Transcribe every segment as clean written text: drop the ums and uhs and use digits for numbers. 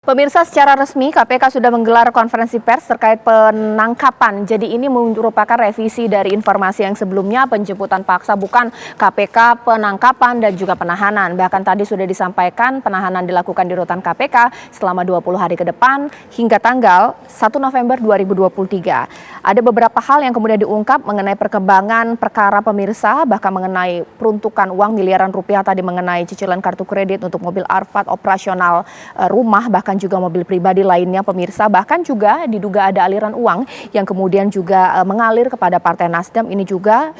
Pemirsa, secara resmi KPK sudah menggelar konferensi pers terkait penangkapan. Jadi ini merupakan revisi dari informasi yang sebelumnya, penjemputan paksa bukan KPK, penangkapan dan juga penahanan. Bahkan tadi sudah disampaikan penahanan dilakukan di rutan KPK selama 20 hari ke depan hingga tanggal 1 November 2023. Ada beberapa hal yang kemudian diungkap mengenai perkembangan perkara pemirsa, bahkan mengenai peruntukan uang miliaran rupiah tadi, mengenai cicilan kartu kredit untuk mobil Arfad, operasional rumah, bahkan juga mobil pribadi lainnya pemirsa, bahkan juga diduga ada aliran uang yang kemudian juga mengalir kepada Partai Nasdem, ini juga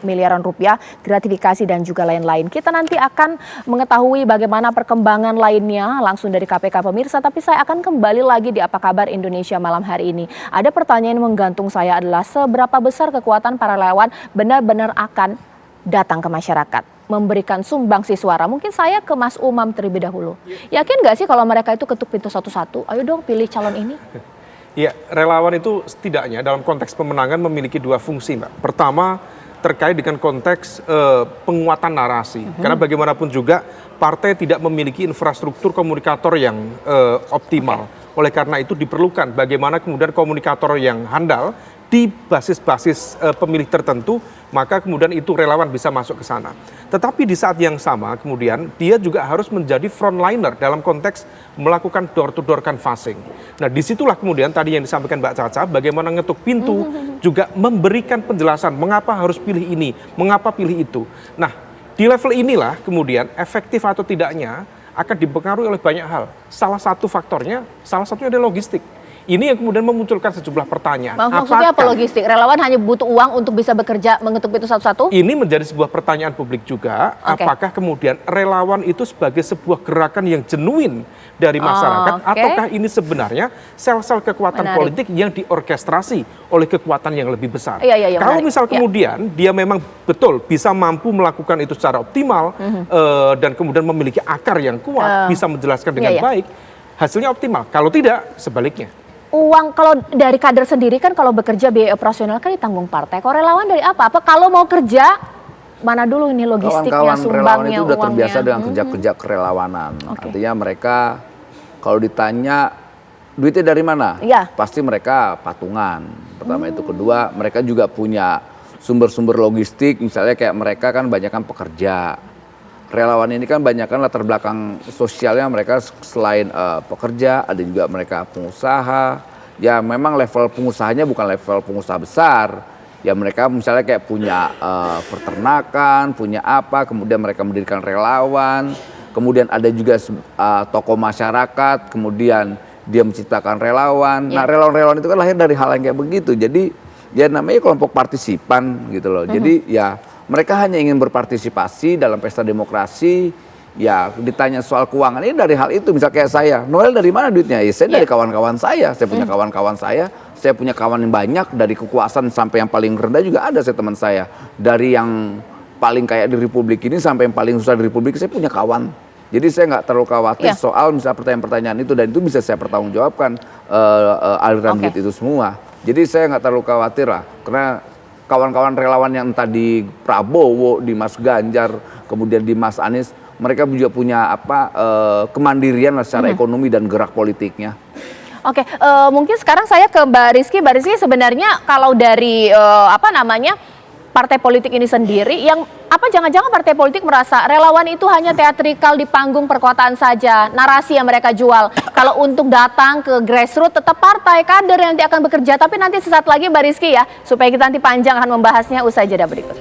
miliaran rupiah, gratifikasi dan juga lain-lain. Kita nanti akan mengetahui bagaimana perkembangan lainnya langsung dari KPK pemirsa, tapi saya akan kembali lagi di Apa Kabar Indonesia malam hari ini. Ada pertanyaan yang menggantung saya adalah seberapa besar kekuatan para relawan benar-benar akan datang ke masyarakat, memberikan sumbangsi suara. Mungkin saya ke Mas Umam terlebih dahulu. Yakin nggak sih kalau mereka itu ketuk pintu satu-satu? Ayo dong pilih calon ini. Ya, relawan itu setidaknya dalam konteks pemenangan memiliki dua fungsi, Mbak. Pertama, terkait dengan konteks penguatan narasi. Karena bagaimanapun juga partai tidak memiliki infrastruktur komunikator yang optimal. Oleh karena itu diperlukan bagaimana kemudian komunikator yang handal di basis-basis pemilih tertentu, maka kemudian itu relawan bisa masuk ke sana. Tetapi di saat yang sama kemudian dia juga harus menjadi frontliner dalam konteks melakukan door-to-door canvassing. Nah, disitulah kemudian tadi yang disampaikan Mbak Caca, bagaimana ngetuk pintu, juga memberikan penjelasan mengapa harus pilih ini, mengapa pilih itu. Nah, di level inilah kemudian efektif atau tidaknya akan dipengaruhi oleh banyak hal. Salah satu faktornya, salah satunya adalah logistik. Ini yang kemudian memunculkan sejumlah pertanyaan. Maksudnya apa logistik? Relawan hanya butuh uang untuk bisa bekerja mengetuk pintu satu-satu? Ini menjadi sebuah pertanyaan publik juga. Apakah kemudian relawan itu sebagai sebuah gerakan yang genuin dari masyarakat, ataukah ini sebenarnya sel-sel kekuatan politik yang diorkestrasi oleh kekuatan yang lebih besar? Kalau misal kemudian dia memang betul bisa mampu melakukan itu secara optimal dan kemudian memiliki akar yang kuat, bisa menjelaskan dengan baik, hasilnya optimal. Kalau tidak, sebaliknya. Uang kalau dari kader sendiri kan kalau bekerja biaya operasional kan ditanggung partai. Kalau relawan dari apa? Apa kalau mau kerja mana dulu ini logistiknya, sumbangnya, relawan itu udah uangnya. Terbiasa dengan kerja-kerja kerelawanan. Artinya mereka kalau ditanya duitnya dari mana? Pasti mereka patungan. Pertama itu, kedua mereka juga punya sumber-sumber logistik. Misalnya kayak mereka kan banyak kan pekerja. Relawan ini kan banyak kan latar belakang sosialnya mereka selain pekerja, ada juga mereka pengusaha. Ya memang level pengusahanya bukan level pengusaha besar. Ya mereka misalnya kayak punya peternakan, punya apa, kemudian mereka mendirikan relawan. Kemudian ada juga tokoh masyarakat, kemudian dia menciptakan relawan. Nah relawan-relawan itu kan lahir dari hal yang kayak begitu. Jadi ya namanya kelompok partisipan gitu loh. Jadi ya mereka hanya ingin berpartisipasi dalam pesta demokrasi. Ya ditanya soal keuangan ini dari hal itu. Misal kayak saya, Noel dari mana duitnya? Ya saya dari kawan-kawan saya punya kawan-kawan saya punya kawan yang banyak, dari kekuasaan sampai yang paling rendah juga ada teman saya. Dari yang paling kaya di Republik ini sampai yang paling susah di Republik, saya punya kawan. Jadi saya nggak terlalu khawatir soal misal pertanyaan-pertanyaan itu, dan itu bisa saya pertanggungjawabkan aliran duit itu semua. Jadi saya nggak terlalu khawatir lah, karena kawan-kawan relawan yang entah di Prabowo, di Mas Ganjar, kemudian di Mas Anies, mereka juga punya kemandirian secara ekonomi dan gerak politiknya. Mungkin sekarang saya ke Mbak Rizky. Mbak Rizky, sebenarnya kalau dari partai politik ini sendiri, yang jangan-jangan partai politik merasa relawan itu hanya teatrikal di panggung perkotaan saja, narasi yang mereka jual. Kalau untuk datang ke grassroots tetap partai kader yang nanti akan bekerja. Tapi nanti sesaat lagi Mbak Rizky ya, supaya kita nanti panjang akan membahasnya usai jeda berikut.